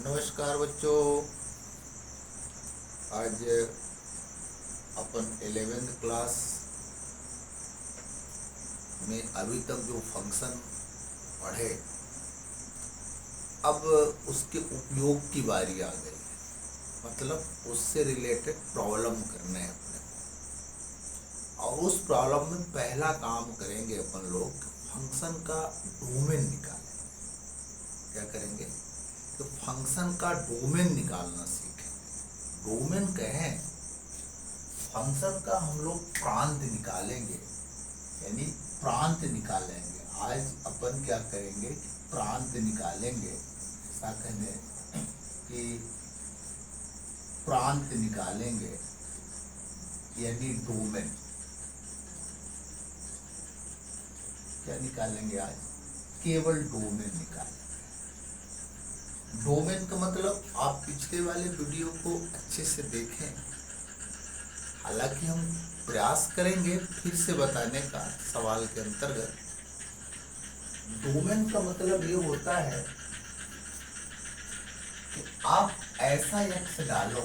नमस्कार बच्चों। आज अपन 11th क्लास में अभी तक जो फंक्शन पढ़े, अब उसके उपयोग की बारी आ गई है। मतलब उससे रिलेटेड प्रॉब्लम करने हैं अपने को, और उस प्रॉब्लम में पहला काम करेंगे अपन लोग, फंक्शन का डोमेन निकालेंगे। क्या करेंगे? तो फंक्शन का डोमेन निकालना सीखेंगे। डोमेन कहें, फंक्शन का हम लोग प्रांत निकालेंगे, यानी प्रांत निकालेंगे। आज अपन क्या करेंगे कि प्रांत निकालेंगे। ऐसा कहें कि प्रांत निकालेंगे, यानी डोमेन। क्या निकालेंगे आज? केवल डोमेन निकालेंगे। डोमेन का मतलब आप पिछले वाले वीडियो को अच्छे से देखें। हालांकि हम प्रयास करेंगे फिर से बताने का सवाल के अंतर्गत। डोमेन का मतलब ये होता है कि आप ऐसा एक्स डालो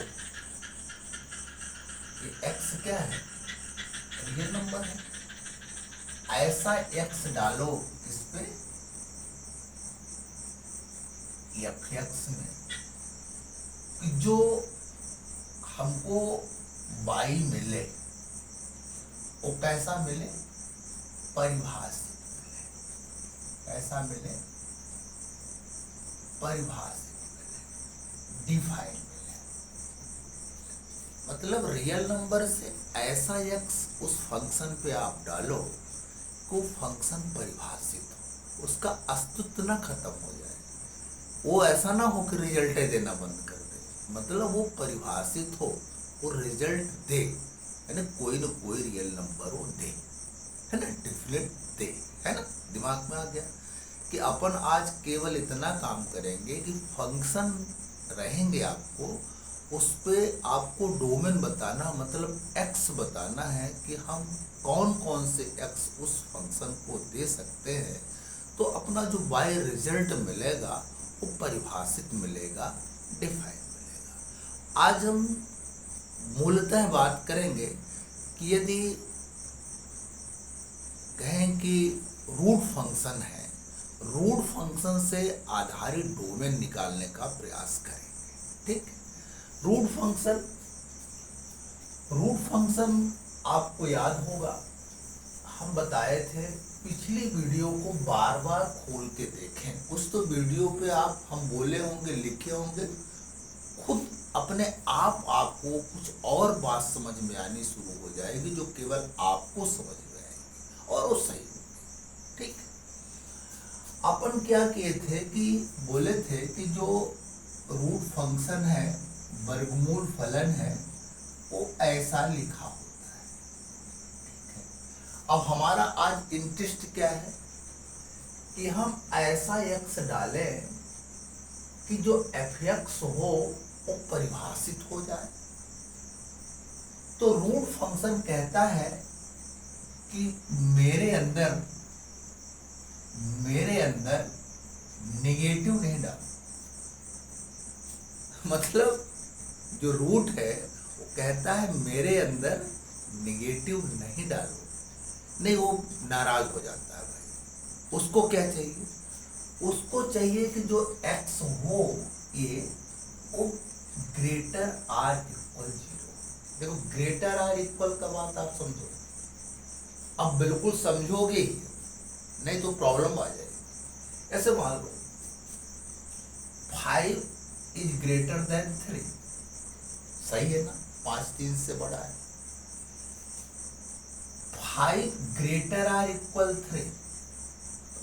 कि एक्स क्या है? रियल नंबर है। ऐसा एक्स डालो इस पे एफ एक्स में कि जो हमको वाई मिले वो कैसा मिले? परिभाषित मिले। कैसा मिले? परिभाषित मिले, डिफाइन मिले। मतलब रियल नंबर से ऐसा एक्स उस फंक्शन पे आप डालो को फंक्शन परिभाषित हो, उसका अस्तित्व ना खत्म हो जाए। वो ऐसा ना हो कि रिजल्ट देना बंद कर दे। मतलब वो परिभाषित हो, वो रिजल्ट दे, है ना? कोई ना कोई रियल नंबर वो दे, है ना? डेफिनेट दे, है ना? दिमाग में आ गया कि अपन आज केवल इतना काम करेंगे कि फंक्शन रहेंगे आपको, उस पे आपको डोमेन बताना, मतलब एक्स बताना है कि हम कौन कौन से एक्स उस फंक्शन को दे सकते हैं। तो अपना जो वाई रिजल्ट मिलेगा वो परिभाषित मिलेगा, डिफाइन मिलेगा। आज हम मूलतः बात करेंगे कि यदि कहें कि रूट फंक्शन है, रूट फंक्शन से आधारित डोमेन निकालने का प्रयास करेंगे। ठीक? रूट फंक्शन आपको याद होगा, हम बताए थे। पिछली वीडियो को बार बार खोल के देखें। कुछ तो वीडियो पे हम बोले होंगे, लिखे होंगे, खुद अपने आप आपको कुछ और बात समझ में आनी शुरू हो जाएगी, जो केवल आपको समझ में आएगी और वो सही होगी। ठीक? अपन क्या किए थे कि बोले थे कि जो रूट फंक्शन है, वर्गमूल फलन है, वो ऐसा लिखा होता है। ठीक है? अब हमारा आज इंटरेस्ट क्या है कि हम ऐसा एक्स डालें कि जो एफ एक्स हो वो परिभाषित हो जाए। तो रूट फंक्शन कहता है कि मेरे अंदर नेगेटिव नहीं डाल। मतलब जो रूट है वो कहता है मेरे अंदर नेगेटिव नहीं डालो। नहीं, वो नाराज हो जाता है भाई। उसको क्या चाहिए? उसको चाहिए कि जो एक्स हो ये वो ग्रेटर आर इक्वल 0। देखो, ग्रेटर आर इक्वल का बात आप समझो, अब बिल्कुल समझोगे ही, नहीं तो प्रॉब्लम आ जाएगी। ऐसे मान लो 5 इज ग्रेटर देन 3, सही है ना? 5 3 से बड़ा है। 5 ग्रेटर आर इक्वल 3,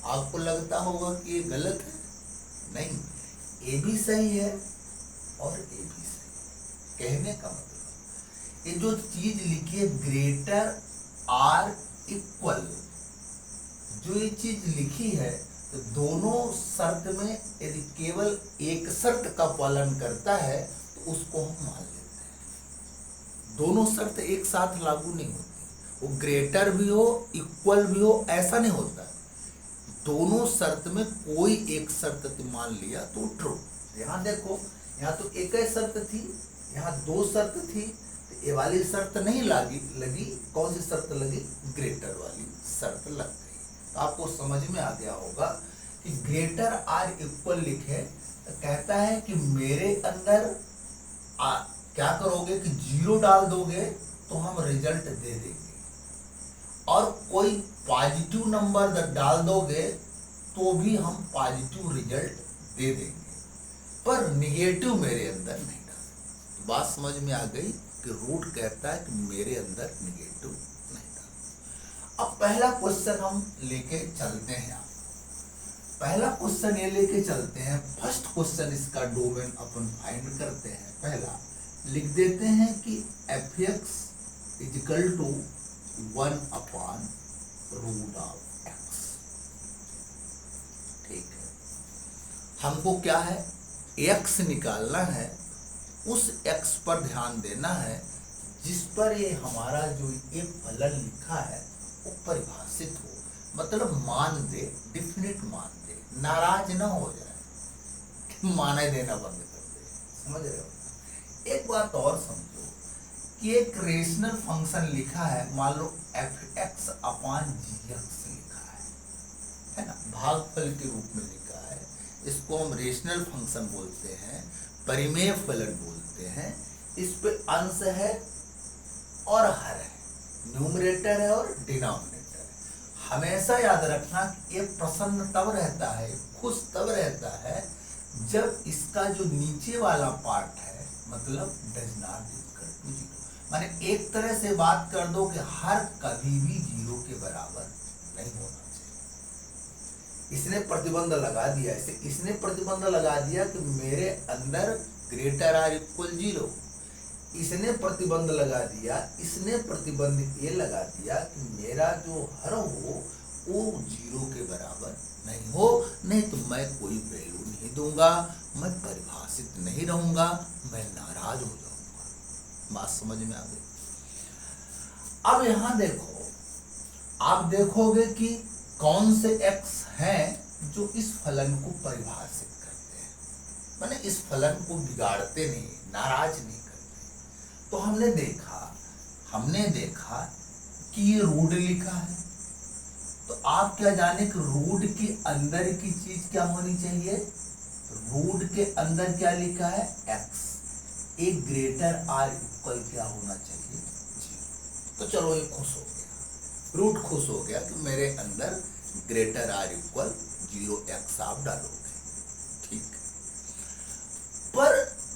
आपको लगता होगा कि ये गलत है। नहीं, ये भी सही है और ये भी सही। कहने का मतलब ये जो चीज लिखी है ग्रेटर आर इक्वल, जो ये चीज लिखी है, तो दोनों शर्त में यदि केवल एक शर्त का पालन करता है तो उसको हम मान लेते हैं। दोनों शर्त एक साथ लागू नहीं होती। वो ग्रेटर भी हो, इक्वल भी हो, ऐसा नहीं होता। दोनों शर्त में कोई एक शर्त मान लिया तो ट्रू, यहाँ देखो, यहाँ तो एक ही शर्त थी, यहाँ दो शर्त थी, तो ये वाली शर्त नहीं लगी। कौन सी शर्त लगी? ग्रेटर वाली शर्त लग गई। तो आपको समझ में आ गया होगा कि ग्रेटर आर इक्वल लिखे तो कहता है कि मेरे अंदर क्या करोगे कि 0 डाल दोगे तो हम रिजल्ट दे देंगे, और कोई पॉजिटिव नंबर डाल दोगे तो भी हम पॉजिटिव रिजल्ट दे देंगे, पर निगेटिव मेरे अंदर नहीं डाल। तो बात समझ में आ गई कि रूट कहता है कि मेरे अंदर निगेटिव नहीं डाल। अब पहला क्वेश्चन हम लेके चलते हैं। पहला क्वेश्चन ये लेके चलते हैं। फर्स्ट क्वेश्चन इसका डोमेन अपन फाइंड करते हैं। पहला लिख देते हैं कि fx इजिकल टू 1/√x। ठीक है, हमको क्या है? x निकालना है। उस x पर ध्यान देना है जिस पर ये हमारा जो ये फलन लिखा है वो परिभाषित हो, मतलब मान दे, डिफिनिट मान दे, नाराज ना हो जाए, माने देना बंद कर दे। समझ रहे हो? एक बात और समझो कि एक रेशनल फंक्शन लिखा है, मान लो fx/gx लिखा है ना, भागफल के रूप में लिखा है। इसको हम रेशनल फंक्शन बोलते हैं, परिमेय फलन बोलते हैं। इस पे अंश है और हर है, न्यूमरेटर है और डिनोमिनेटर है। हमेशा याद रखना ये प्रसन्न तब रहता है, खुश तब रहता है जब इसका जो नीचे वाला पार्ट है, मतलब डज नॉट इक्वल टू 0। माने एक तरह से बात कर दो कि हर कभी भी 0 के बराबर नहीं होना चाहिए। इसने प्रतिबंध लगा दिया, इसने प्रतिबंध लगा दिया कि मेरे अंदर ग्रेटर आर इक्वल 0। इसने प्रतिबंध लगा दिया, इसने प्रतिबंध ये लगा दिया कि मेरा जो हर हो वो 0 के बराबर नहीं हो, नहीं तो मैं कोई वैल्यू नहीं दूंगा, मैं परिभाषित नहीं रहूंगा, मैं नाराज हो जाऊंगा। बात समझ में आ गई? अब यहां देखो, आप देखोगे कि कौन से x हैं जो इस फलन को परिभाषित करते हैं, माने इस फलन को बिगाड़ते नहीं, नाराज नहीं करते। तो हमने देखा कि ये रूट लिखा है, तो आप क्या जाने कि रूट के अंदर की चीज क्या होनी चाहिए? रूट के अंदर क्या लिखा है? x। एक ग्रेटर आर इक्वल क्या होना चाहिए? 0। तो चलो ये खुश हो गया, रूट खुश हो गया कि मेरे अंदर ग्रेटर आर इक्वल 0x आप डालोगे। ठीक, पर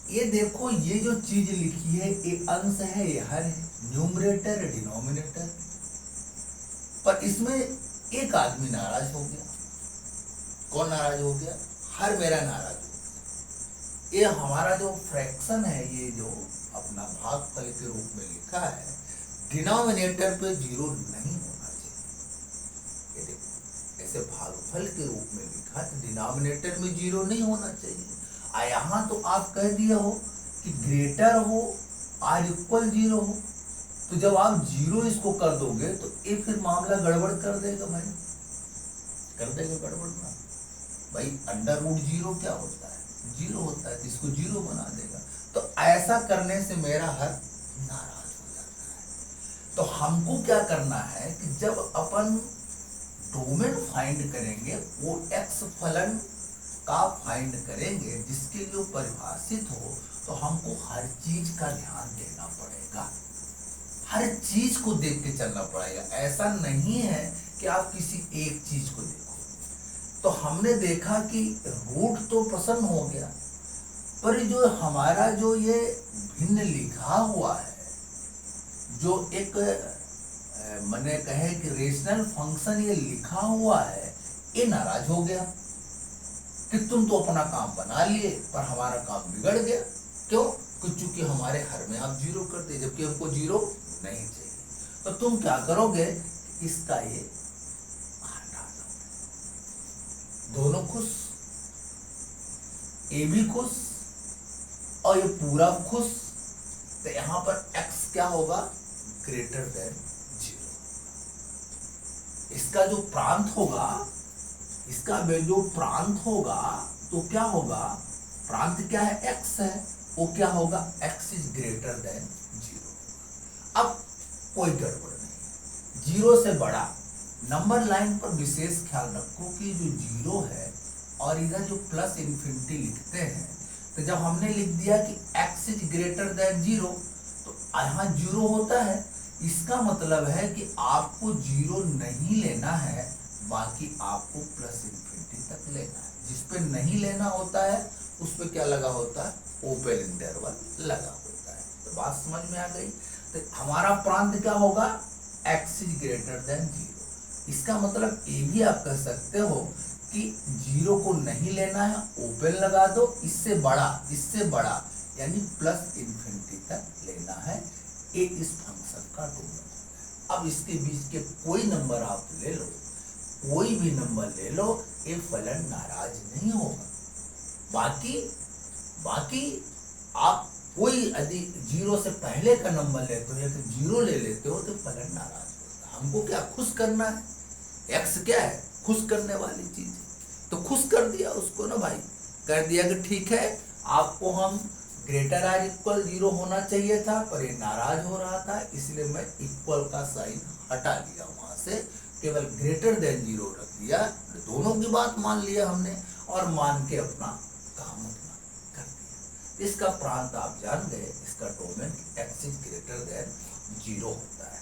ये देखो, ये जो चीज लिखी है ये अंश है, ये हर है, न्यूमरेटर है, डिनोमिनेटर। पर इसमें एक आदमी नाराज हो गया। कौन नाराज हो गया? हर मेरा नाराज हो गया। ये हमारा जो फ्रैक्शन है, ये जो अपना भागफल के रूप में लिखा है, डिनोमिनेटर पे 0 नहीं होना चाहिए। ये देखो, ऐसे भागफल के रूप में लिखा तो डिनोमिनेटर में 0 नहीं होना चाहिए। यहाँ तो आप कह दिए हो कि ग्रेटर हो, आर इक्वल 0 हो, तो जब आप 0 इसको कर दोगे तो ये फिर मामला गड़बड़ कर देगा भाई, कर देगा गड़बड़ ना भाई। √0 क्या होता है? 0 होता है, तो इसको 0 बना देगा। तो ऐसा करने से मेरा हर नाराज हो जाता है। तो हमको क्या करना है कि जब अपन डोमेन फाइंड करेंगे, वो x फलन का फाइंड करेंगे जिसके लिए परिभाषित हो, तो हमको हर चीज का ध्यान देना पड़ेगा, हर चीज को देख के चलना पड़ेगा। ऐसा नहीं है कि आप किसी एक चीज को देखो। तो हमने देखा कि रूट तो प्रसन्न हो गया, पर जो हमारा जो ये भिन्न लिखा हुआ है, जो एक मैंने कहे कि रेशनल फंक्शन ये लिखा हुआ है, ये नाराज हो गया कि तुम तो अपना काम बना लिए पर हमारा काम बिगड़ गया। क्यों? क्योंकि हमारे हर में आप 0 कर दे, जबकि हमको 0 नहीं चाहिए। तो तुम क्या करोगे? इसका ये हटा दोगे। दोनों खुश, ए भी खुश और ये पूरा खुश। तो यहां पर x क्या होगा? Greater than 0। इसका जो प्रांत होगा, इसका जो प्रांत होगा तो क्या होगा? प्रांत क्या है, x है, वो क्या होगा, x इज ग्रेटर देन 0। अब कोई गड़बड़ नहीं है, 0 से बड़ा। नंबर लाइन पर विशेष ख्याल रखो कि जो 0 है और इधर जो प्लस इन्फिनिटी लिखते हैं, तो जब हमने लिख दिया कि x इज ग्रेटर देन 0, तो यहाँ 0 होता है, इसका मतलब है कि आपको 0 नहीं लेना है, बाकी आपको प्लस इन्फिनिटी तक लेना है। जिस पे नहीं लेना होता है उस पे क्या लगा होता है, ओपन इंटरवल लगा होता है। तो बात समझ में आ गई। तो हमारा प्रांत क्या होगा, x इज ग्रेटर देन 0। इसका मतलब ये भी आप कह सकते हो कि 0 को नहीं लेना है, ओपन लगा दो, इससे बड़ा यानी प्लस इन्फिनिटी तक लेना है। ये इस फंक्शन का डोमेन है। अब इसके बीच के कोई नंबर आप ले लो, कोई भी नंबर ले लो, ये फलन नाराज नहीं होगा। बाकी आप कोई यदि 0 से पहले का नंबर लेते हो या तो 0 ले लेते हो तो फलन नाराज होता है। हमको क्या खुश करना है, x क्या है, खुश करने वाली चीज है, तो खुश कर दिया उसको ना भाई, कर दिया कि ठीक है, आपको हम ग्रेटर आर इक्वल 0 होना चाहिए था, पर ये नाराज हो रहा था, इसलिए मैं इक्वल का साइन हटा दिया, वहां से केवल ग्रेटर देन 0 रख दिया। दोनों की बात मान लिया हमने और मान के अपना काम अपना कर दिया। इसका प्रांत आप जान गए, इसका domain x is greater than 0 होता है।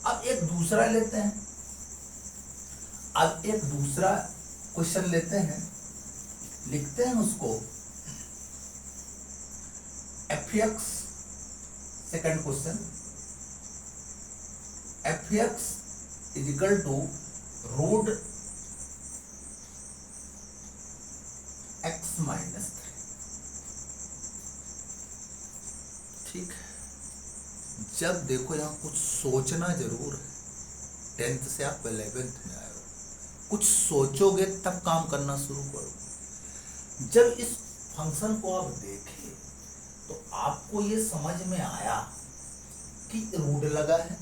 अब एक दूसरा लेते हैं, अब एक दूसरा क्वेश्चन लेते हैं, लिखते हैं उसको fx, second question, fx is equal to root x minus 3। ठीक है, जब देखो यहाँ कुछ सोचना जरूर है, 10th से आप 11th में आए हो, कुछ सोचोगे तब काम करना शुरू करो। जब इस फंक्शन को आप देखे तो आपको ये समझ में आया कि रूट लगा है।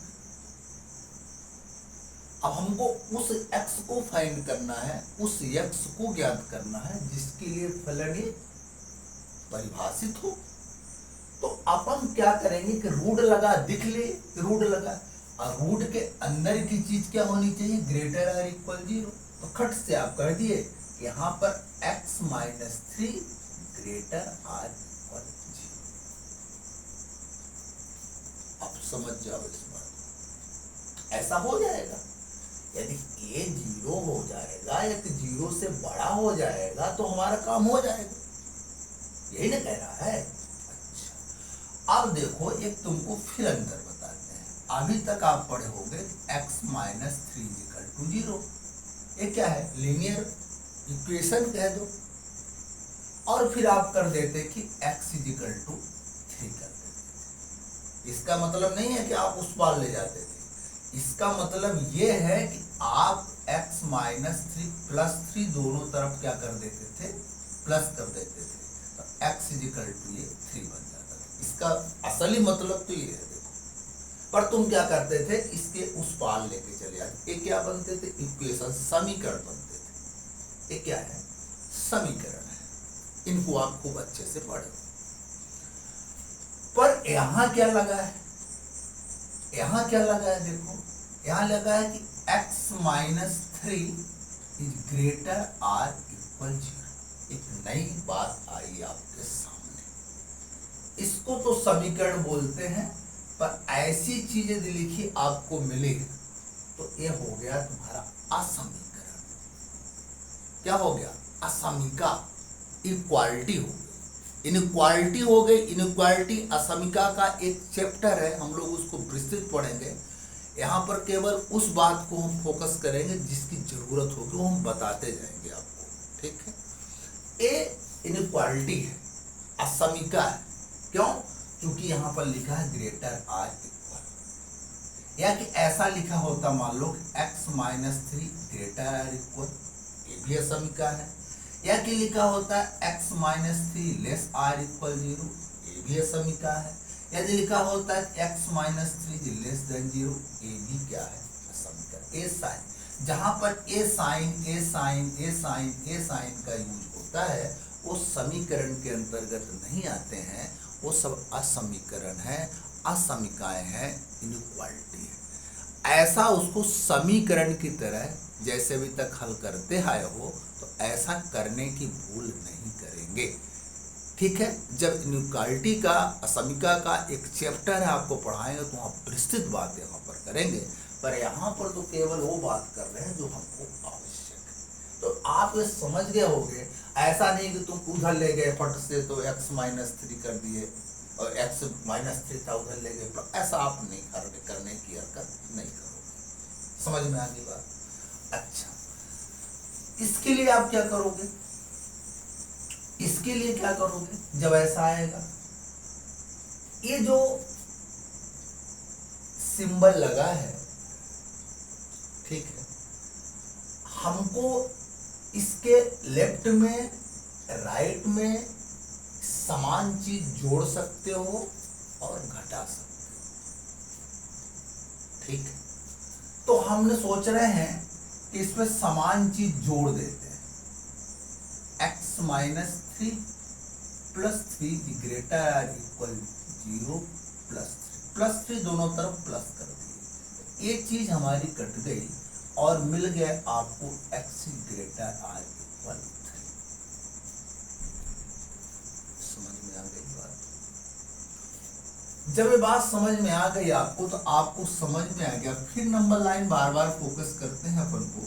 अब हमको उस x को फाइंड करना है, उस x को ज्ञात करना है जिसके लिए फलन ये परिभाषित हो। तो अपन क्या करेंगे कि रूट लगा, दिख ले रूट लगा, और रूट के अंदर की चीज क्या होनी चाहिए, ग्रेटर आर इक्वल 0। तो खट से आप कर दिए यहाँ पर x minus 3 greater or equal 0। अब समझ जाओ इस बात, ऐसा हो जाएगा। यदि a 0 हो जाएगा या कि 0 से बड़ा हो जाएगा तो हमारा काम हो जाएगा, यही ना कह रहा है। अच्छा, अब देखो एक तुमको फिर अंतर बताते हैं। अभी तक आप पढ़े होंगे x माइनस 3 इक्वल टू 0, ये क्या है, लीनियर इक्वेशन कह दो, और फिर आप कर देते कि x इज इक्वल टू 3 कर देते। इसका मतलब नहीं है कि आप उस पार ले जाते थे, इसका मतलब ये है कि आप x माइनस 3 प्लस 3 दोनों तरफ क्या कर देते थे, प्लस कर देते थे, तो x इज इक्वल टू ये 3 बन जाता था। इसका असली मतलब तो ये है देखो, पर तुम क्या करते थे, इसके उस पार लेके चले जाते। ये क्या बनते थे, इक्वेशन, समीकरण बनते थे। ये क्या है, समीकरण है। इनको आप खूब अच्छे से पढ़ो। पर यहाँ क्या लगा है, यहाँ क्या लगा है, देखो यहाँ लगा है कि x minus 3 is greater or equal 0। एक नई बात आई आपके सामने, इसको तो समीकरण बोलते हैं, पर ऐसी चीजें यदि लिखी आपको मिले तो ये हो गया तुम्हारा असमीकरण। क्या हो गया, असमीका, इक्वालिटी हो गई, इनक्वालिटी हो गई। इनक्वालिटी असमीका का एक चैप्टर है, हम लोग उसको विस्तृत पढ़ेंगे। यहाँ पर केवल उस बात को हम फोकस करेंगे जिसकी जरूरत होगी, वो हम बताते जाएंगे आपको। ठीक है, ये इनक्वालिटी है, असमीका है। क्यों, क्योंकि यहाँ पर लिखा है ग्रेटर आर इक्वल, या कि ऐसा लिखा होता मान लो x minus 3 greater or equal, ये भी असमीका है। या कि लिखा होता है x minus 3 less or equal 0, ये भी असमीका है। यदि लिखा होता है x माइनस 3 लेस देन 0, ये भी क्या है, असमीकरण। ए साइन, जहां पर ए साइन का यूज होता है वो समीकरण के अंतर्गत नहीं आते हैं, वो सब असमीकरण है, असमिकाएं हैं, इनइक्वालिटी है। ऐसा उसको समीकरण की तरह जैसे अभी तक हल करते आए हो तो ऐसा करने की भूल नहीं करेंगे। ठीक है, जब इनइक्वालिटी का, असमिका का एक चैप्टर है आपको पढ़ाएंगे तो वहाँ विस्तृत बात यहाँ पर करेंगे, पर यहाँ पर तो केवल वो बात कर रहे हैं जो हमको आवश्यक है। तो आप ये समझ गए होंगे, ऐसा नहीं कि तुम उधर ले गए फट से तो x-3 कर दिए और x-3 था उधर ले गए, ऐसा आप नहीं करने की हरकत नहीं करोगे। समझ में आ गई बात? अच्छा, इसके लिए आप क्या करोगे? इसके लिए क्या करोगे जब ऐसा आएगा? ये जो सिंबल लगा है, ठीक है, हमको इसके लेफ्ट में राइट में समान चीज जोड़ सकते हो और घटा सकते हो। ठीक है, तो हमने सोच रहे हैं कि इसमें समान चीज जोड़ देते हैं। x-3 plus 3 greater or equal 0 plus 3 दोनों तरफ प्लस कर दिए। ये चीज हमारी कट गई और मिल गया आपको x ग्रेटर आर इक्वल 3। समझ में आ गई बात? जब ये बात समझ में आ गई आपको तो आपको समझ में आ गया। फिर नंबर लाइन बार बार फोकस करते हैं अपन को।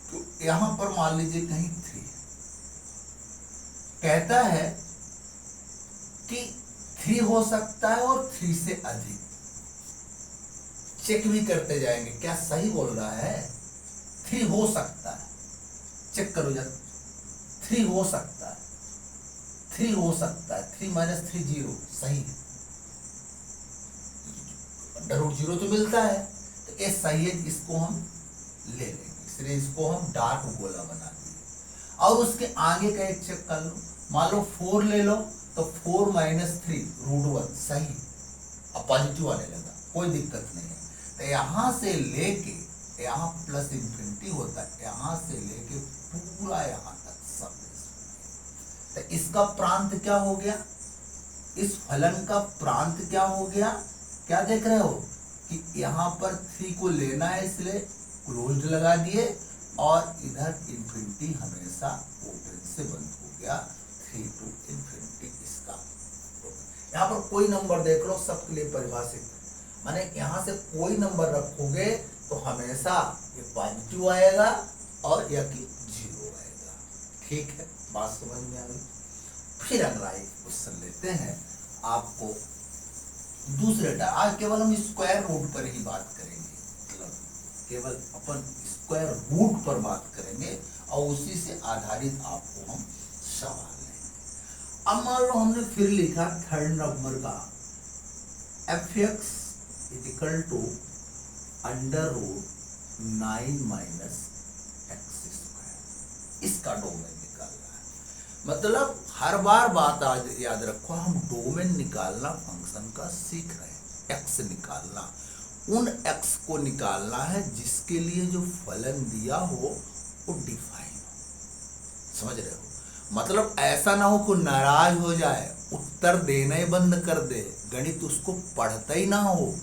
तो यहां पर मान लीजिए कहीं 3 कहता है कि 3 हो सकता है और 3 से अधिक। चेक भी करते जाएंगे क्या सही बोल रहा है। 3 हो सकता है, चेक करो जब 3 हो सकता है, 3 हो सकता है, 3 - 3 0 सही है, √0 तो मिलता है, तो ये सही है, इसको हम ले लेंगे। इसलिए इसको हम डार्क गोला बना दिए। और उसके आगे का एक चेक कर लो, मान लो 4 ले लो तो 4 - 3 √1 सही, अब पॉजिटिव आने लगा, कोई दिक्कत नहीं है। तो यहां से लेके यहाँ प्लस इंफिनिटी होता है, यहां से लेके पूरा यहां तक सब। तो इसका प्रांत क्या हो गया? इस फलन का प्रांत क्या हो गया? क्या देख रहे हो कि यहाँ पर 3 को लेना है, इसलिए क्लोज्ड लगा दिए और इधर इंफिनिटी हमेशा ओपन से बंद हो गया। 3 to इंफिनिटी इसका। यहाँ पर कोई नंबर देख लो, सबके लिए परिभाषित, माने यहाँ से कोई नंबर रखोगे तो हमेशा ये पॉजिटिव आएगा और या कि 0 आएगा। ठीक है, बात समझ में आ गई? फिर अगला एक क्वेश्चन लेते हैं। आपको दूसरे आज केवल हम स्क्वायर रूट पर ही बात करेंगे, मतलब केवल अपन स्क्वायर रूट पर बात करेंगे और उसी से आधारित आपको हम सवाल लेंगे। अब मान लो हमने फिर लिखा थर्ड नंबर का f(x) = √9 - x²। इसका डोमेन निकालना है। मतलब हर बार बात आज याद रखो, हम डोमेन निकालना फंक्शन का सीख रहे हैं। x निकालना, उन x को निकालना है जिसके लिए जो फलन दिया हो वो डिफाइन हो। समझ रहे हो? मतलब ऐसा ना हो कि नाराज हो जाए, उत्तर देना ही बंद कर दे, गणित उसको पढ़ता ही ना हो,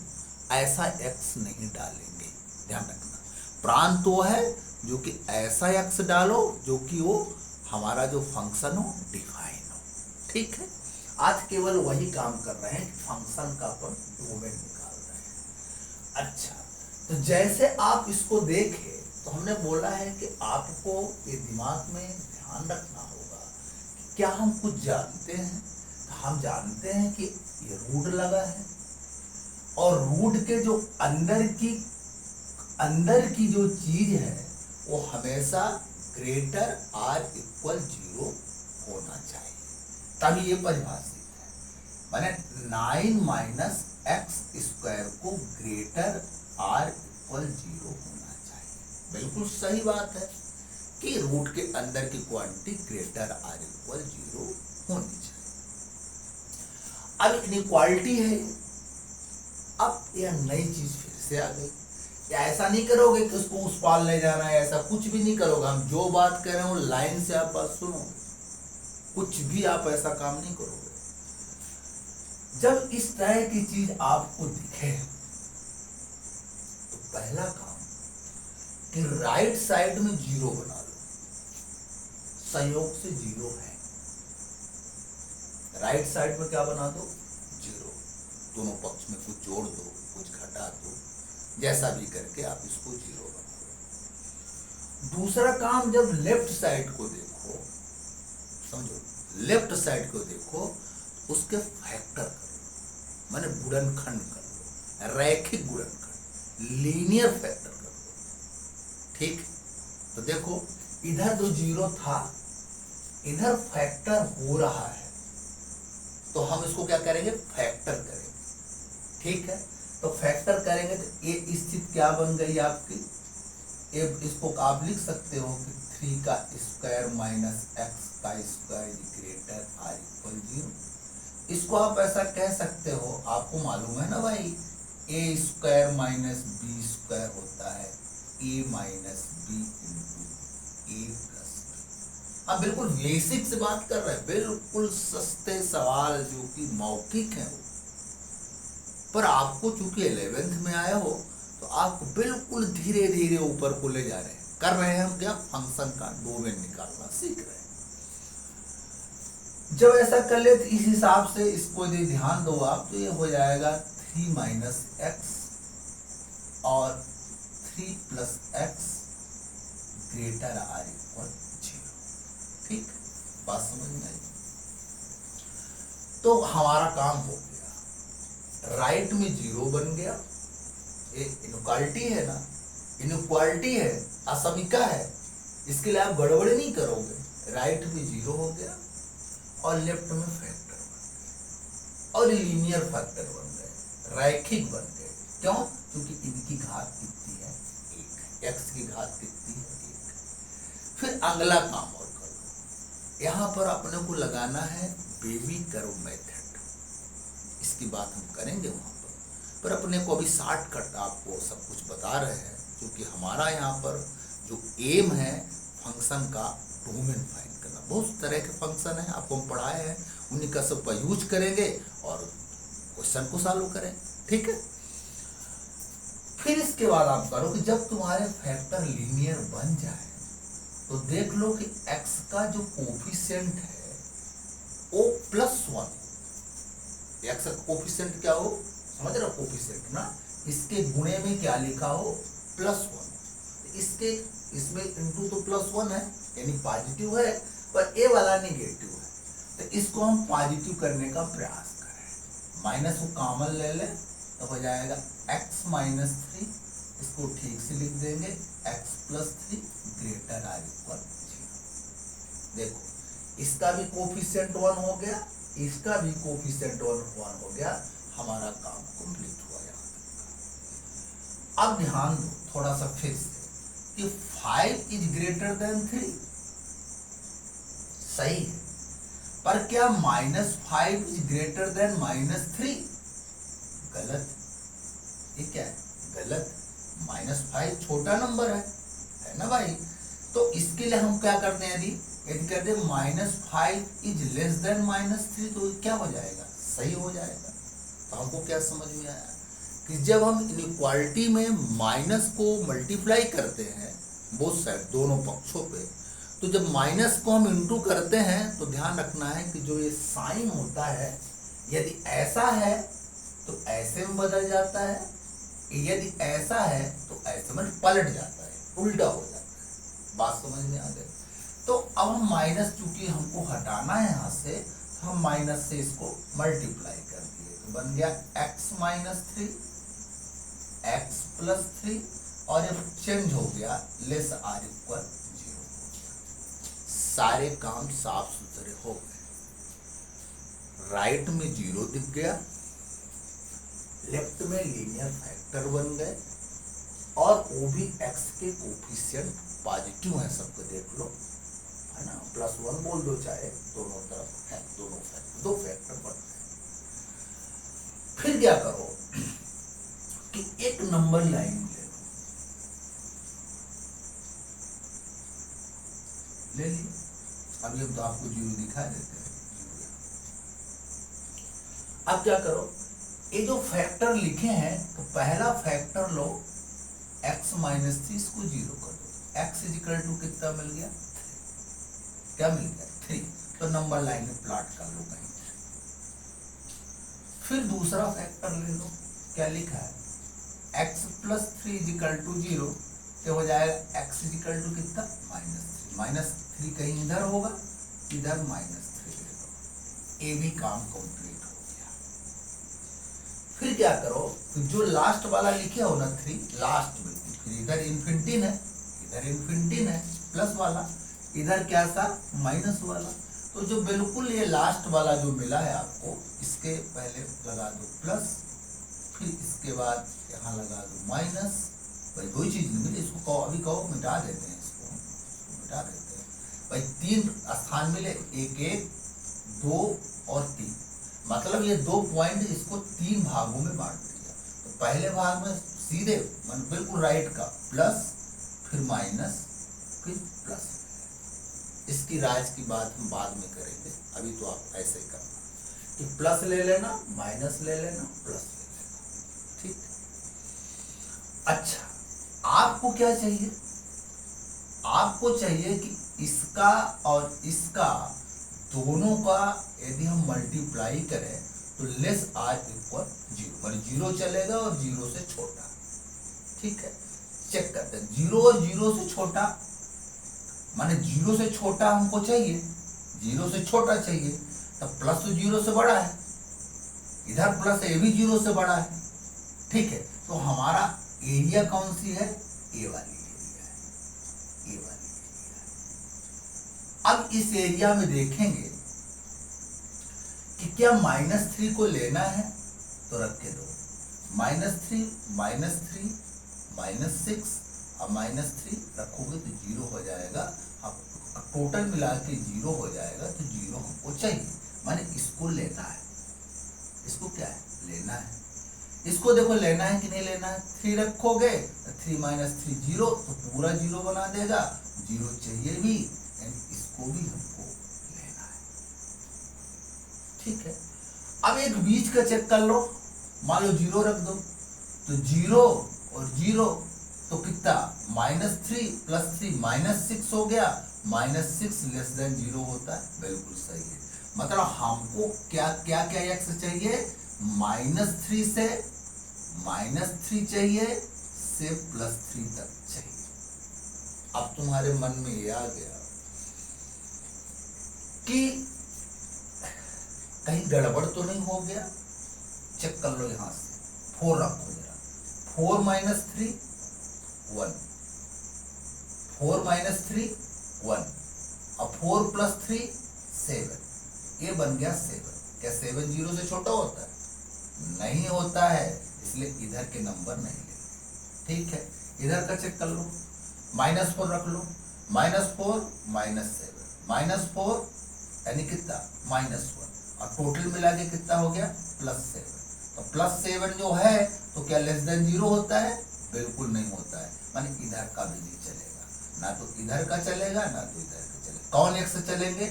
ऐसा x नहीं डालेंगे। ध्यान रखना, प्रांत वो है जो कि ऐसा x डालो जो कि वो हमारा जो फंक्शन हो डिफाइन हो। ठीक है, आज केवल वही काम कर रहे हैं, फंक्शन का अपन डोमेन निकाल रहे हैं। अच्छा, तो जैसे आप इसको देखें तो हमने बोला है कि आपको ये दिमाग में ध्यान रखना होगा कि क्या हम कुछ जानते हैं। तो हम जानते हैं कि ये रूट लगा है और रूट के जो अंदर की जो चीज है वो हमेशा ग्रेटर आर इक्वल 0 होना चाहिए, तभी ये परिभाषित है। माने 9 - x² को ग्रेटर आर इक्वल 0 होना चाहिए। बिल्कुल सही बात है कि रूट के अंदर की क्वांटिटी ग्रेटर आर इक्वल 0 होनी चाहिए। अब इनइक्वालिटी है, अब यह नई चीज फिर से आ गई। या ऐसा नहीं करोगे कि उसको उस पार ले जाना है, ऐसा कुछ भी नहीं करोगे। हम जो बात कर रहे हैं वो लाइन से आप बात सुनोगे। कुछ भी आप ऐसा काम नहीं करोगे। जब इस तरह की चीज आपको दिखे तो पहला काम कि राइट साइड में जीरो बना लो, संयोग से जीरो है, राइट साइड में क्या बना दो, जीरो। दोनों पक्ष में कुछ जोड़ दो, कुछ घटा दो, जैसा भी करके आप इसको जीरो बना दो। दूसरा काम, जब लेफ्ट साइड को देखो, समझो, लेफ्ट साइड को देखो, उसके फैक्टर करो, माने गुणनखंड कर लो, रैखिक गुणनखंड, लीनियर फैक्टर कर लो। ठीक, तो देखो इधर जो जीरो था, इधर फैक्टर हो रहा है, तो हम इसको क्या करेंगे, फैक्टर करेंगे। ठीक है, तो फैक्टर करेंगे तो ये स्थिति क्या बन गई आपकी, इसको आप लिख सकते हो कि 3 का स्क्वायर माइनस एक्स का स्क्वायर ग्रेटर आर इक्वल 0। इसको आप ऐसा कह सकते हो, आपको मालूम है ना भाई, ए स्क्वायर माइनस बी स्क्वायर होता है ए माइनस बी इंटू ए प्लस। आप बिल्कुल बेसिक से बात कर रहे हैं, बिल्कुल सस्ते सवाल जो कि मौखिक है वो, पर आपको चूंकि 11th में आया हो तो आपको बिल्कुल धीरे धीरे ऊपर को ले जा रहे हैं, कर रहे हैं हम क्या, फंक्शन का डोमेन निकालना सीख रहे हैं। जब ऐसा कर ले तो इस हिसाब से इसको यदि ध्यान दो आप, तो ये हो जाएगा 3 माइनस एक्स और 3 plus x greater or equal 0। ठीक, बात समझ में आई। तो हमारा काम हो गया, राइट में जीरो बन गया, ये इनइक्वालिटी है ना, इनइक्वालिटी है, असमिका है, इसके लिए आप गड़बड़ नहीं करोगे। राइट में जीरो हो गया और लेफ्ट में फैक्टर बन गए और लीनियर फैक्टर बन गए, रैखिक बन गए। क्यों? क्योंकि इनकी घात कितनी है, 1, एक्स की घात कितनी है, 1। फिर अगला काम और करो, यहाँ पर अपने को लगाना है बेबी कर्व मेथड, इसकी बात हम करेंगे वहां पर अपने को अभी शॉर्टकट आपको सब कुछ बता रहे हैं, क्योंकि हमारा यहाँ पर जो एम है फंक्शन का डोमेन फाइंड करना। बहुत तरह के फंक्शन है, आपको हम पढ़ाए हैं, उन्हीं का सब यूज करेंगे और क्वेश्चन को सॉल्व करें। ठीक है, फिर इसके बाद आप करो कि जब तुम्हारे फैक्टर लीनियर बन जाए तो देख लो कि x का जो कोफिशिएंट है वो +1, x का कोफिशिएंट क्या हो, समझ रहे हो, कोफिशिएंट ना, इसके गुणे में क्या लिखा हो, +1। इसके इसमें इंटू तो +1 है, यानी पॉजिटिव है, पर ए वाला नेगेटिव है, तो इसको हम पॉजिटिव करने का प्रयास करें। माइनस को कॉमन ले लें तो हो जाएगा x माइनस 3, इसको ठीक से लिख देंगे x plus 3 greater or equal 0। देखो इसका भी कोफिशिएंट 1 हो गया, इसका भी कोफिशिएंट 1 हो गया, हमारा काम कंप्लीट हुआ यहाँ तक का। अब ध्यान दो थोड़ा सा फिर से कि 5 इज ग्रेटर देन 3, सही है, पर क्या -5 इज ग्रेटर देन -3, गलत। ये क्या है, गलत। -5 छोटा नंबर है ना भाई, तो इसके लिए हम क्या करते हैं, यदि कहते हैं -5 इज लेस देन -3, तो क्या हो जाएगा, सही हो जाएगा। तो हमको क्या समझ में आया कि जब हम इनइक्वालिटी में माइनस को मल्टीप्लाई करते हैं बोथ साइड, दोनों पक्षों पे, तो जब माइनस को हम इंटू करते हैं तो ध्यान रखना है कि जो ये साइन होता है, यदि ऐसा है तो ऐसे में बदल जाता है, यदि ऐसा है तो ऐसे में पलट जाता है, उल्टा हो जाता है। बात समझ में आ गई। तो अब हम माइनस, चूंकि हमको हटाना है यहाँ से, तो हम माइनस से इसको मल्टीप्लाई कर दिए, तो बन गया x माइनस 3 x प्लस 3, और ये चेंज हो गया लेस आर इक्वल 0। सारे काम साफ सुथरे हो गए, राइट में 0 दिख गया, लेफ्ट में लीनियर फैक्टर बन गए, और वो भी x के कोफिशिएंट पॉजिटिव है, सबको देख लो, है ना, +1 बोल दो चाहे, दोनों तरफ है, दोनों फैक्टर, 2 फैक्टर बन गए। फिर क्या करो कि एक नंबर लाइन ले ली, अभी हम तो आपको जीरो दिखा देते हैं। अब क्या करो, ये जो फैक्टर लिखे हैं तो पहला फैक्टर लो x माइनस 3, इसको जीरो कर दो। x इजिकल टू कितना मिल गया, 3। क्या मिल गया, 3। तो नंबर लाइन में प्लॉट कर लो कहीं। फिर दूसरा फैक्टर ले लो, क्या लिखा है, x प्लस 3 इजिकल टू 0, तो हो जाएगा x इजिकल टू कितना, माइनस 3 कहीं इधर होगा, इधर -3 ले लो। ये भी काम कंप्लीट हो गया। फिर क्या करो, जो लास्ट वाला लिखे हो ना 3, लास्ट में फिर इधर इन्फिनिटी है, इधर इन्फिनिटी है प्लस वाला, इधर क्या था, माइनस वाला। तो जो बिल्कुल ये लास्ट वाला जो मिला है आपको, इसके पहले लगा दो प्लस, फिर इसके बाद यहाँ लगा दो माइनस। भाई दो ही चीज मिले, इसको कहो, अभी कहो मिटा देते हैं, इसको मिटा देते हैं। भाई 3 स्थान मिले, 1 1 2 और 3, मतलब ये 2 पॉइंट इसको 3 भागों में बांट दिया। तो पहले भाग में सीधे बिल्कुल राइट का प्लस, फिर माइनस, फिर प्लस। इसकी राज की बात हम बाद में करेंगे, अभी तो आप ऐसे ही करना कि प्लस ले लेना, माइनस ले लेना, प्लस ले लेना, ठीक। अच्छा, आपको क्या चाहिए, आपको चाहिए कि इसका और इसका दोनों का यदि हम मल्टीप्लाई करें तो लेस आर इक्वल 0, मतलब 0 चलेगा और 0 से छोटा, ठीक है। चेक करते हैं, 0 और 0 से छोटा, माने 0 से छोटा हमको चाहिए, 0 से छोटा चाहिए, तब प्लस तो 0 से बड़ा है, इधर प्लस है, ये भी 0 से बड़ा है, ठीक है। तो हमारा एरिया कौन सी है, ए वाली एरिया है, ए वाली एरिया है। अब इस एरिया में देखेंगे कि क्या -3 को लेना है, तो रख के दो, -3 -6 और -3 रखोगे तो 0 हो जाएगा। अब टोटल मिला के 0 हो जाएगा, तो 0 हमको चाहिए, माने इसको लेना है, इसको क्या है, लेना है। इसको देखो लेना है कि नहीं लेना है, 3 रखोगे, 3 - 3 0, तो पूरा 0 बना देगा, 0 चाहिए भी, इसको भी हमको लेना है, ठीक है। अब एक बीच का चेक कर लो, मान लो 0 रख दो, तो 0 और 0 तो कितना, -3 + 3 -6 हो गया, -6 लेस देन 0 होता है, बिल्कुल सही है। मतलब हमको क्या क्या क्या x चाहिए, -3 से -3 चाहिए से +3 तक चाहिए। अब तुम्हारे मन में ये आ गया कि कहीं गड़बड़ तो नहीं हो गया, चेक कर लो यहां से, 4 रखो जरा, 4 - 3 1, 4 - 3 1, और 4 + 3 7, ये बन गया 7। क्या 7 0 से छोटा होता है, नहीं होता है, इसलिए इधर के नंबर नहीं लेंगे, ठीक है। इधर का चेक कर लो, -4 रख लो, -4 -7, -4 यानी कितना, -1, और टोटल मिला के कितना हो गया, +7। तो +7 जो है तो क्या लेस देन 0 होता है, बिल्कुल नहीं होता है, माने इधर का भी नहीं चलेगा, ना तो इधर का चलेगा ना तो इधर का चलेगा। कौन x चलेंगे,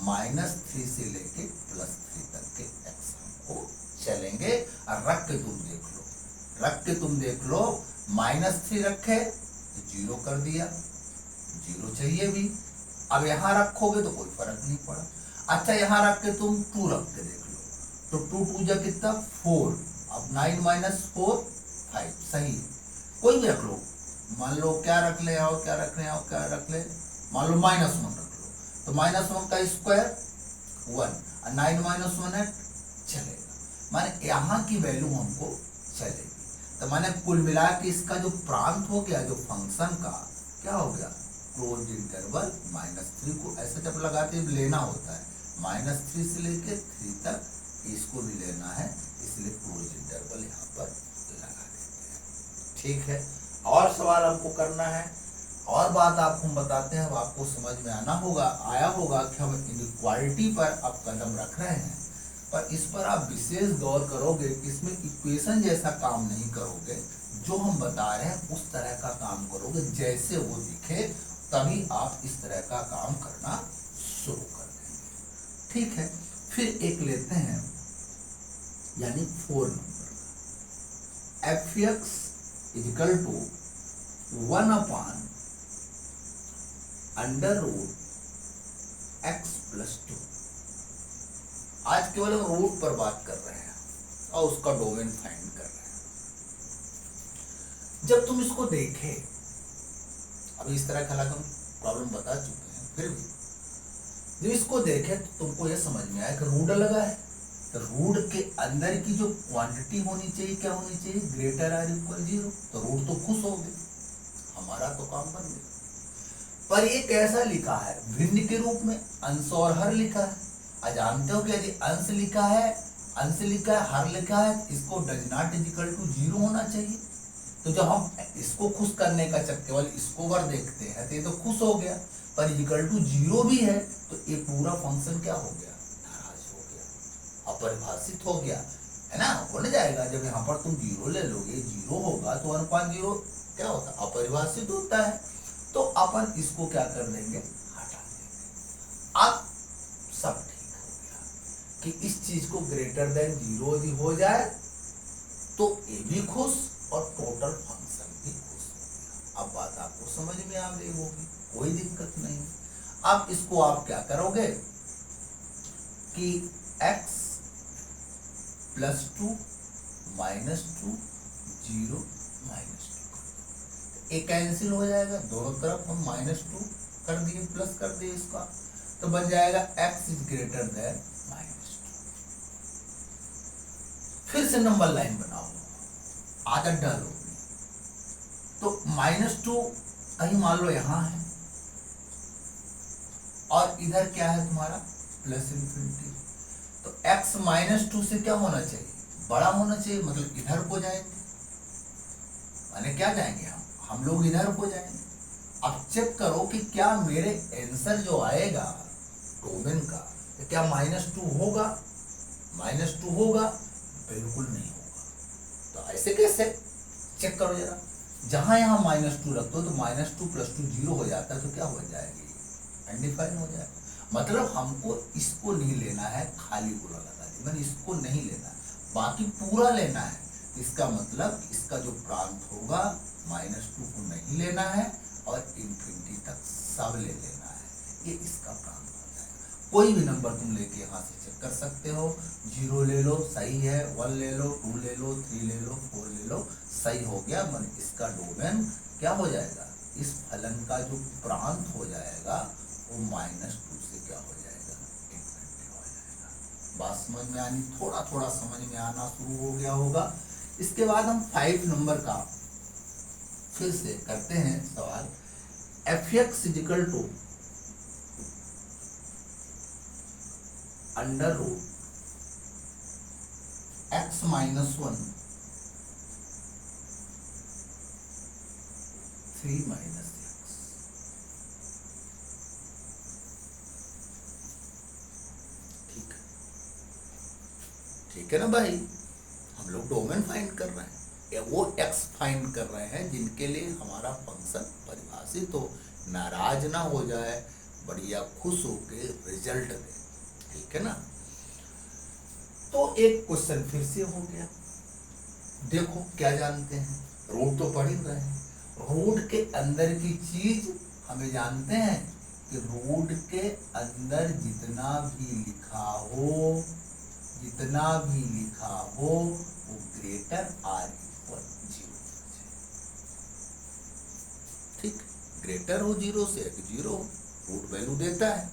-3 से लेके +3 तक के x हमको चलेंगे। और रख के तुम देख लो, रख के तुम देख लो, -3 रखे तो 0 कर दिया, 0 चाहिए भी। अब यहाँ रखोगे तो कोई फर्क नहीं पड़ा। अच्छा, यहाँ रख के तुम 2 रख के देख लो, तो 2 2 जा कितना, 4। अब 9 - 4 5, सही है। कोई भी रख लो, मान लो क्या रख ले, और क्या रख ले, और क्या रख ले, मान लो -1 रख लो, तो -1 का स्क्वायर 1, और 9 - 1 है, चलेगा, माने यहाँ की वैल्यू हमको चलेगी। तो माने कुल मिला के इसका जो प्रांत हो गया, जो फंक्शन का क्या हो गया, क्लोज इंटरवल -3 को ऐसे जब लगाते लेना होता है, -3 से लेके 3 तक इसको भी लेना है, इसलिए क्लोज इंटरवल यहाँ पर लगा देते हैं, ठीक है। और सवाल हमको करना है, और बात आपको बताते हैं, अब आपको समझ में आया होगा कि हम इनइक्वालिटी पर अब कदम रख रहे हैं, पर इस पर आप विशेष गौर करोगे कि इसमें इक्वेशन जैसा काम नहीं करोगे, जो हम बता रहे हैं उस तरह का काम करोगे, जैसे वो दिखे तभी आप इस तरह का काम करना शुरू कर देंगे। ठीक है, फिर एक लेते हैं यानी 4 नंबर का, F X is equal to 1 upon under root X plus 2। आज केवल हम रूट पर बात कर रहे हैं और उसका डोमेन फाइंड कर रहे हैं। जब तुम इसको देखे, अभी इस तरह का हम प्रॉब्लम बता चुके हैं, फिर भी जब इसको देखे तो तुमको यह समझ में आया कि रूट लगा है, तो रूट के अंदर की जो क्वांटिटी होनी चाहिए क्या होनी चाहिए, ग्रेटर आर इक्वल 0। तो रूट तो खुश हो गए, हमारा तो काम बन गया। पर ये कैसा लिखा है, भिन्न के रूप में, अंश और हर लिखा है। जानते हो कि यदि अंश लिखा है, हर लिखा है, इसको डज नॉट इक्वल टू 0 होना चाहिए। तो जब हम इसको खुश करने का केवल इसको अगर देखते हैं तो ये तो खुश हो गया, पर इक्वल टू 0 भी है तो ये पूरा फंक्शन क्या हो गया, नाराज हो गया, अपरिभाषित हो गया, है ना। हो जाएगा जब यहाँ पर तुम 0 ले लोगे, 0 होगा तो 1/0 क्या होता है, अपरिभाषित होता है। तो अपन इसको क्या कर देंगे, हटा देंगे। अब सब ठीक हो गया कि इस चीज को ग्रेटर देन 0 यदि हो जाए तो ये भी खुश और टोटल फंक्शन भी खुश हो गया। अब बात आपको समझ में आ गई होगी, कोई दिक्कत नहीं। अब इसको आप क्या करोगे कि x प्लस 2 माइनस 2 0 माइनस 2 एक कैंसिल हो जाएगा, दोनों तरफ हम -2 कर दिए, प्लस कर दिए इसका, तो बन जाएगा x इज ग्रेटर देन -2। फिर से नंबर लाइन बनाओ, आदत डालो। तो -2 कहीं मान लो यहां है और इधर क्या है तुम्हारा प्लस इन्फिनिटी, तो x -2 से क्या होना चाहिए, बड़ा होना चाहिए, मतलब इधर को जाएंगे, माने क्या जाएंगे हम लोग इधर को जाएंगे। अब चेक करो कि क्या मेरे आंसर जो आएगा डोमेन का, तो क्या -2 होगा, -2 होगा, बिल्कुल नहीं होगा। तो ऐसे कैसे, चेक करो जरा, जहां यहां -2 रखते हो तो -2 + 2 0 हो जाता है, तो क्या हो जाएगी, अनडिफाइन हो जाएगा। मतलब हमको इसको नहीं लेना है, खाली पूरा लगा दी, मैंने इसको नहीं लेना है, बाकी पूरा लेना है। इसका मतलब इसका जो प्रांत होगा -2 को नहीं लेना है और इन्फिनिटी तक सब ले लेना है, ये इसका प्रांत हो जाएगा। कोई भी नंबर तुम लेके यहाँ से चेक कर सकते हो, 0 ले लो सही है, 1 ले लो, 2 ले लो, 3 ले लो, 4 ले लो, सही हो गया। मन इसका डोमेन क्या हो जाएगा, इस फलन का जो प्रांत हो जाएगा वो -2 से क्या हो जाएगा, इन्फिनिटी हो जाएगा। बात समझ में आनी, थोड़ा थोड़ा समझ में आना शुरू हो गया होगा। इसके बाद हम 5 नंबर का फिर से करते हैं सवाल, F X is equal to under root x - 1 3 - x। ठीक है ना भाई, हम लोग डोमेन फाइंड कर रहे हैं, वो x फाइंड कर रहे हैं जिनके लिए हमारा फंक्शन परिभाषित हो, नाराज ना हो जाए, बढ़िया खुश होके रिजल्ट दे। ठीक है ना। तो एक क्वेश्चन फिर से हो गया, देखो क्या जानते हैं, रूट तो पढ़ ही रहे हैं, रूट के अंदर की चीज हमें जानते हैं कि रूट के अंदर जितना भी लिखा हो वो ग्रेटर आर इक्वल 0। ठीक, ग्रेटर हो 0 से, 0 रूट वैल्यू देता है,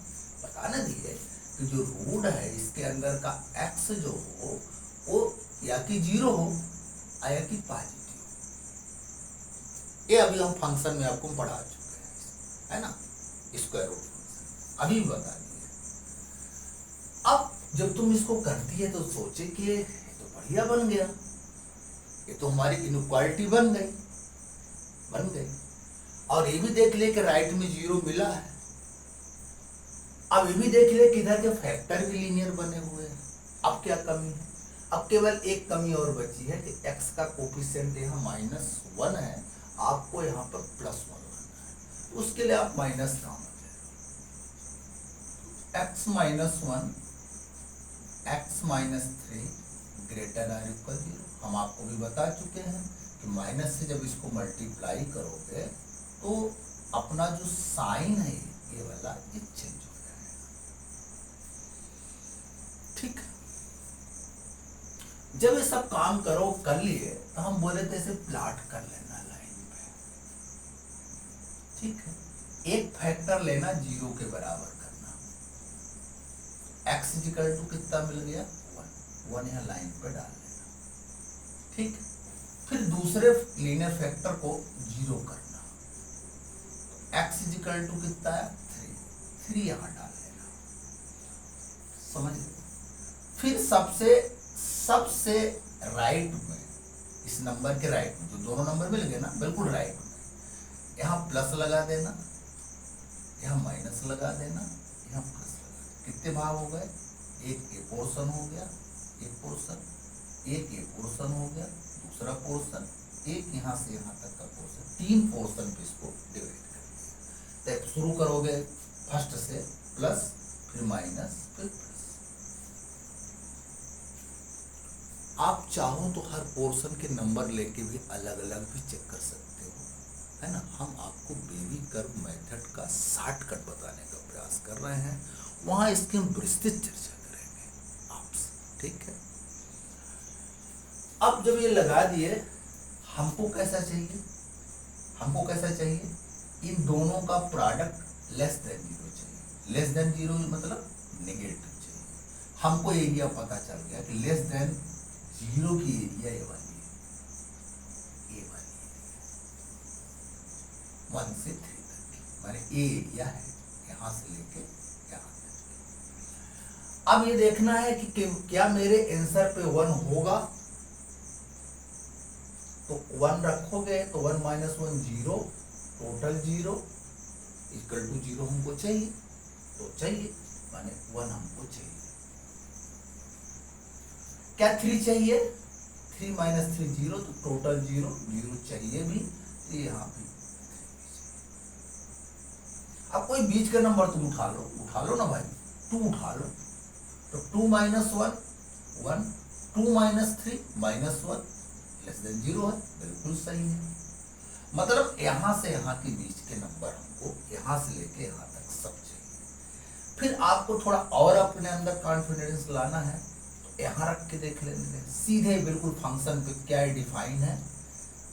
बता ना दिए कि जो रूट है इसके अंदर का x जो हो वो या कि 0 हो या कि पॉजिटिव हो। ये अभी हम फंक्शन में आपको पढ़ा चुके हैं, है ना, स्क्वायर रूट फंक्शन अभी बता दिए। अब जब तुम इसको करती है तो सोचे कि ये तो बढ़िया बन गया, ये तो हमारी इनइक्वालिटी बन गई, और ये भी देख ले कि राइट में 0 मिला है। अब ये भी देख ले कि इधर के फैक्टर भी लीनियर बने हुए हैं। अब क्या कमी है, अब केवल एक कमी और बची है कि x का कोफिशिएंट यहाँ -1 है, आपको यहाँ पर +1 लाना है, उसके लिए आप माइनस का मत ले लो, x minus 1 x minus 3 greater or equal 0। हम आपको भी बता चुके हैं कि माइनस से जब इसको मल्टीप्लाई करोगे तो अपना जो साइन है ये वाला ये चेंज हो जाएगा। ठीक, जब ये सब काम करो कर लिए तो हम बोले थे इसे प्लॉट कर लेना लाइन पे। ठीक है, एक फैक्टर लेना 0 के बराबर करना। x इक्वल टू कितना मिल गया 1 यहाँ लाइन पर डाल लेना। ठीक, फिर दूसरे लीनियर फैक्टर को 0 करना। x इक्वल टू कितना है 3 यहाँ डाल लेना। समझ लो, फिर सबसे राइट में, इस नंबर के राइट में जो दोनों नंबर मिल गए ना बिल्कुल राइट में, यहाँ प्लस लगा देना, यहाँ माइनस लगा देना, यहाँ प्लस लगा देना। कितने भाग हो गए, एक ए पोर्शन हो गया, एक पोर्शन, एक ए पोर्शन हो गया, दूसरा पोर्शन, एक यहाँ से यहाँ तक का पोर्शन, 3 पोर्शन पे इसको डिवाइड कर दिया। तो शुरू करोगे फर्स्ट से प्लस, फिर माइनस, फिर प्लस। आप चाहो तो हर पोर्शन के नंबर लेके भी अलग अलग भी चेक कर सकते हो, है ना। हम आपको बेबी कर्व मेथड का शॉर्टकट बताने का प्रयास कर रहे हैं, वहां इसकी हम विस्तृत चर्चा करेंगे आपसे। ठीक है, अब जब ये लगा दिए, हमको कैसा चाहिए, हमको कैसा चाहिए, इन दोनों का प्रोडक्ट लेस देन 0 चाहिए। लेस देन 0 मतलब नेगेटिव चाहिए। हमको एरिया पता चल गया कि लेस देन 0 की एरिया ये वाली है, ये वाली एरिया 1 से 3 तक की, माने ए एरिया है यहां से लेके यहां तक। अब ये देखना है कि क्या मेरे आंसर पे 1 होगा, तो 1 रखोगे तो 1 माइनस 1 0, टोटल 0 इक्वल टू 0 हमको चाहिए, तो चाहिए माने 1 हमको चाहिए। क्या 3 चाहिए, 3 माइनस 3 0, तो टोटल 0 0 चाहिए भी, तो यहाँ भी 3 चाहिए। अब कोई बीच का नंबर तुम उठा लो ना भाई, 2 उठा लो, तो 2 minus 1 1, 2 minus 3 minus 1 less than 0 है, बिल्कुल सही है। मतलब यहाँ से यहाँ के बीच के नंबर हमको यहाँ से लेके यहाँ तक सब चाहिए। फिर आपको थोड़ा और अपने अंदर कॉन्फिडेंस लाना है, यहाँ रख के देख लेंगे सीधे बिल्कुल फंक्शन पे क्या डिफाइन है।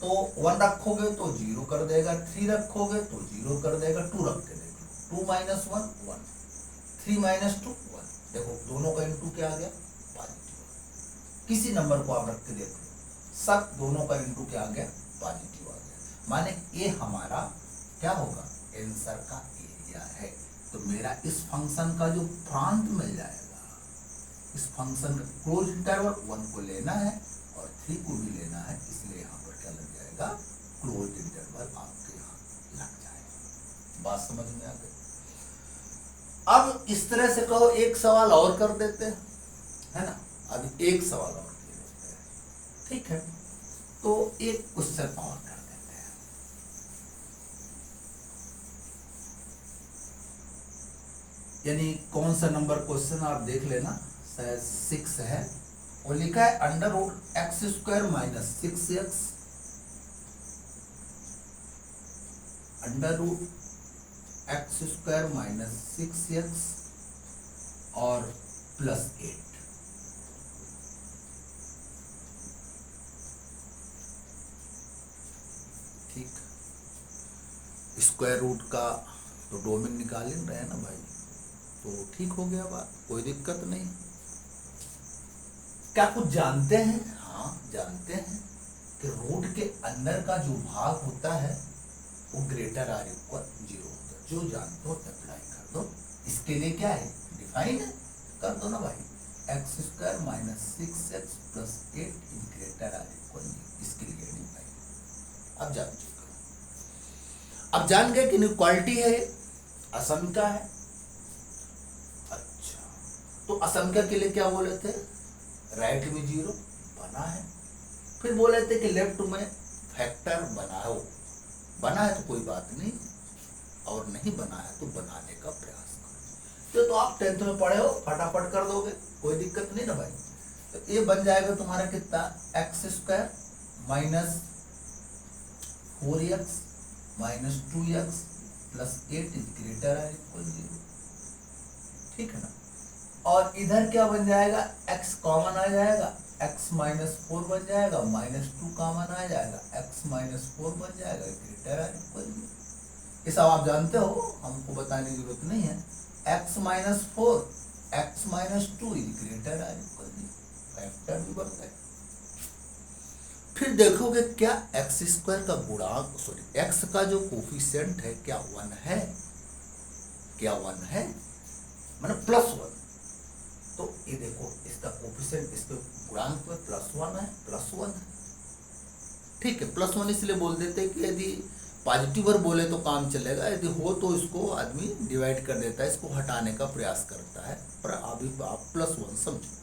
तो 1 रखोगे तो 0 कर देगा, 3 रखोगे तो 0 कर देगा, 2 रख के देख लो, 2 माइनस 1 1, 3 माइनस 2 1। देखो दोनों का इनटू क्या आ गया, पॉजिटिव। किसी नंबर को आप रख के देख लो, सब दोनों का इनटू क्या आ गया, पॉजिटिव आ गया। माने ये हमारा क्या होगा, आंसर का एरिया है। तो मेरा इस फंक्शन का जो प्रांत मिल जाएगा, इस फंक्शन का क्लोज इंटरवल 1 को लेना है और 3 को भी लेना है, इसलिए यहाँ पर क्या लग जाएगा, क्लोज इंटरवल आपके यहाँ लग जाएगा। बात समझ में आ गई। अब इस तरह से कहो एक सवाल और कर देते हैं, है ना। अब एक सवाल और ले लेते हैं, ठीक है। तो एक क्वेश्चन और कर देते हैं। यानी कौन सा नंबर क्वेश्चन आप देख लेना, 6 है, और लिखा है under root X square minus 6x, under root X square minus 6x और प्लस 8। ठीक, स्क्वायर रूट का तो डोमेन निकाल ही रहे हैं ना भाई, तो ठीक हो गया बात, कोई दिक्कत नहीं। क्या कुछ जानते हैं, हाँ जानते हैं कि रूट के अंदर का जो भाग होता है वो ग्रेटर आर इक्वल 0 होता है। जो जानते हो अप्लाई कर दो। इसके लिए क्या है, डिफाइन है, कर दो ना भाई, x square minus 6x plus 8 in greater or equal 0, इसके लिए डिफाइन। अब जान चुका, अब जान गए कि इनइक्वालिटी है, असंख्या है। अच्छा, तो असंख्या के लिए क्या बोले थे, राइट में 0 बना है, फिर बोले थे कि लेफ्ट में फैक्टर बनाओ। बना है तो कोई बात नहीं, और नहीं बना है तो बनाने का प्रयास करो। तो आप 10th में पढ़े हो, फटाफट कर दोगे, कोई दिक्कत नहीं ना भाई। तो ये बन जाएगा तुम्हारा कितना, x square minus 4x minus 2x plus 8 is greater है इक्वल 0। ठीक है ना। और इधर क्या बन जाएगा, x कॉमन आ जाएगा, x माइनस 4 बन जाएगा, माइनस 2 कॉमन आ जाएगा, x माइनस 4 बन जाएगा, ग्रेटर है इक्वल 0। ये सब आप जानते हो, हमको बताने की जरूरत नहीं है। x minus 4 x minus 2 is greater है इक्वल 0, फैक्टर भी बन गए। फिर देखोगे क्या एक्स स्क्वायर का गुणांक, सॉरी एक्स का जो कोफिशिएंट है क्या 1 है, क्या 1 है, मतलब +1। तो ये देखो इसका कोफिशिएंट, इसके गुणांक पे +1 है, +1 है। ठीक है, +1 इसलिए बोल देते हैं कि यदि पॉजिटिव और बोले तो काम चलेगा, यदि हो तो इसको आदमी डिवाइड कर देता है, इसको हटाने का प्रयास करता है, पर अभी आप +1 समझो।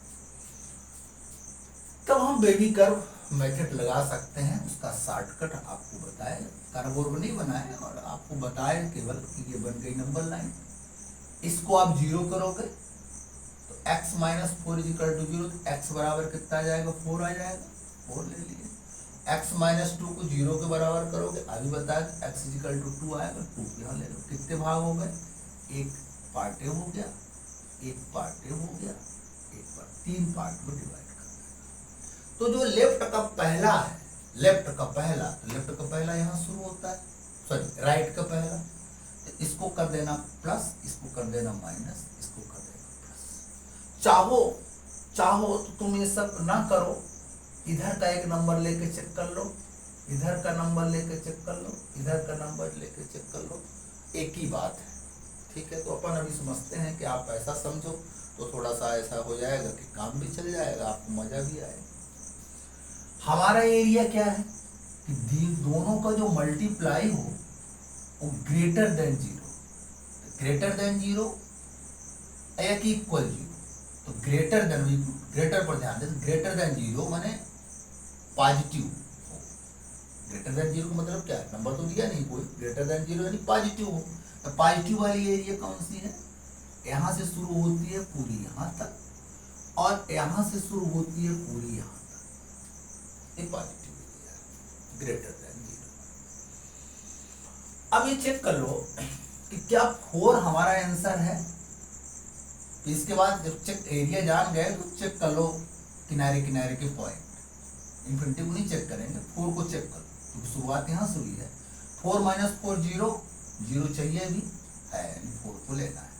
तब हम बेबी कर्व मेथड लगा सकते हैं, उसका शॉर्टकट आपको बताए, कर्व वर्व नहीं बनाए और आपको बताए केवल कि ये बन गई नंबर लाइन। इसको आप 0 करोगे तो x minus 4 is equal to 0, X बराबर कितना आ जाएगा, 4 आ जाएगा, 4 ले लिए। x माइनस 2 को 0 के बराबर करोगे, अभी बताया x इज इक्वल टू 2 आएगा, 2 यहाँ ले लो। कितने भाग हो गए, एक पार्ट हो गया, एक पार्ट हो गया, एक पार्ट, 3 पार्ट में डिवाइड। तो जो लेफ्ट का पहला है, लेफ्ट का पहला यहाँ शुरू होता है, सॉरी राइट का पहला, तो इसको कर देना प्लस, इसको कर देना माइनस, इसको कर देना प्लस। चाहो तो तुम ये सब ना करो, इधर का एक नंबर लेके चेक कर लो, इधर का नंबर लेके चेक कर लो, इधर का नंबर लेके चेक कर लो, एक ही बात है। ठीक है, तो अपन अभी समझते हैं कि आप ऐसा समझो तो थोड़ा सा ऐसा हो जाएगा कि काम भी चल जाएगा, आपको मजा भी आएगा। हमारा एरिया क्या है कि दोनों का जो मल्टीप्लाई हो वो ग्रेटर देन 0, ग्रेटर देन 0 या कि इक्वल 0। तो ग्रेटर पर ध्यान दें, ग्रेटर देन 0 माने पॉजिटिव हो। ग्रेटर देन 0 का मतलब क्या है, नंबर तो दिया नहीं कोई, ग्रेटर देन 0 यानी पॉजिटिव हो। तो पॉजिटिव वाली एरिया कौन सी है, यहां से शुरू होती है पूरी यहां तक, और यहां से शुरू होती है पूरी यहां तक, पॉजिटिव एरिया, ग्रेटर देन 0। अब ये चेक कर लो कि क्या 4 हमारा आंसर है। तो इसके बाद जब चेक एरिया जान गए तो चेक कर लो किनारे किनारे के पॉइंट, इन्फिनिटी को नहीं चेक करेंगे, 4 को चेक कर लो क्योंकि शुरुआत यहाँ से हुई है। 4 माइनस 4 0, 0 चाहिए भी है, 4 को लेना है,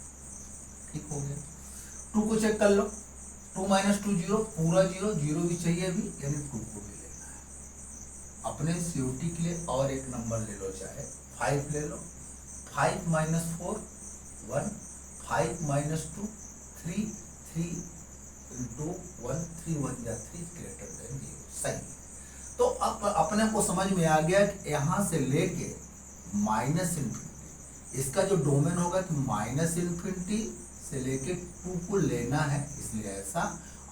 ठीक हो गया। 2 को चेक कर लो, 2 माइनस 2 0, पूरा 0, 0 भी चाहिए भी, यानी 2 को भी लेना है। अपने सीओटी के लिए और एक नंबर ले लो, चाहे 5 ले लो, 5 माइनस 4 1, 5 माइनस 2 3, 3 into 1, 3 1 या 3 ग्रेटर देन 0, सही। तो अब अपने को समझ में आ गया कि यहाँ से लेके माइनस इन्फिनिटी, इसका जो डोमेन होगा कि माइनस इन्फिनिटी से लेके 2 को लेना है, इसलिए ऐसा।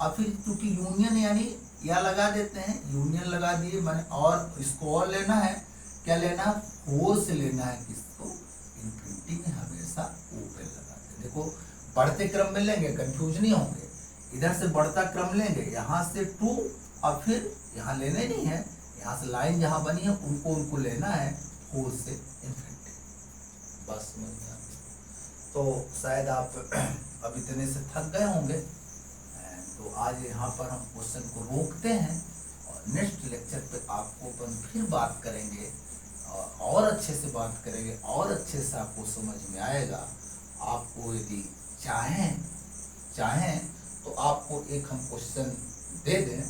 और फिर क्योंकि यूनियन यानी या लगा देते हैं, यूनियन लगा दिए मैंने, और इसको और लेना है, क्या लेना है, 4 से लेना है किसको, इन्फिनिटी में हमेशा ओपन लगाते हैं। देखो बढ़ते क्रम में लेंगे, कंफ्यूज नहीं होंगे, इधर से बढ़ता क्रम लेंगे, यहाँ से 2 और फिर यहाँ लेने नहीं है, यहाँ से लाइन जहाँ बनी है उनको लेना है 4 से इन्फिनिटी, बस समझ में आ गया। तो शायद आप अब इतने से थक गए होंगे, तो आज यहाँ पर हम क्वेश्चन को रोकते हैं और नेक्स्ट लेक्चर पे आपको अपन फिर बात करेंगे और अच्छे से बात करेंगे, और अच्छे से आपको समझ में आएगा। आपको यदि चाहें तो आपको एक हम क्वेश्चन दे दें,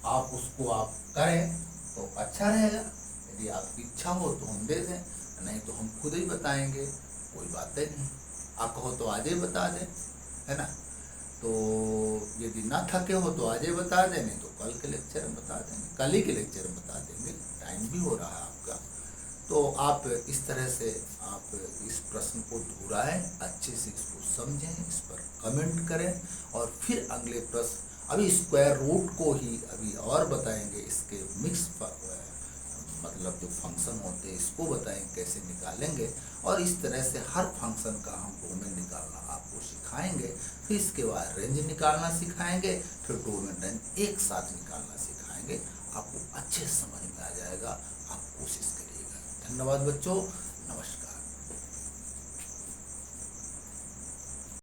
आप उसको आप करें तो अच्छा रहेगा। यदि आपकी इच्छा हो तो हम दे दें, नहीं तो हम खुद ही बताएंगे, कोई बात नहीं। आप कहो तो आज ही बता दें, है ना। तो यदि ना थके हो तो आज ही बता दें, नहीं तो कल के लेक्चर में बता देंगे, कल ही के लेक्चर में बता देंगे, टाइम भी हो रहा है आपका। तो आप इस तरह से आप इस प्रश्न को दोहराएं, अच्छे से इसको समझें, इस पर कमेंट करें, और फिर अगले प्रश्न, अभी स्क्वायर रूट को ही अभी और बताएंगे, इसके मिक्स मतलब जो फंक्शन होते हैं इसको बताएंगे कैसे निकालेंगे, और इस तरह से हर फंक्शन का हम डोमेन निकालना आपको सिखाएंगे। फिर इसके बाद रेंज निकालना सिखाएंगे, फिर डोमेन रेंज एक साथ निकालना सिखाएंगे। आपको अच्छे से समझ में आ जाएगा, आप कोशिश करिएगा। धन्यवाद बच्चों।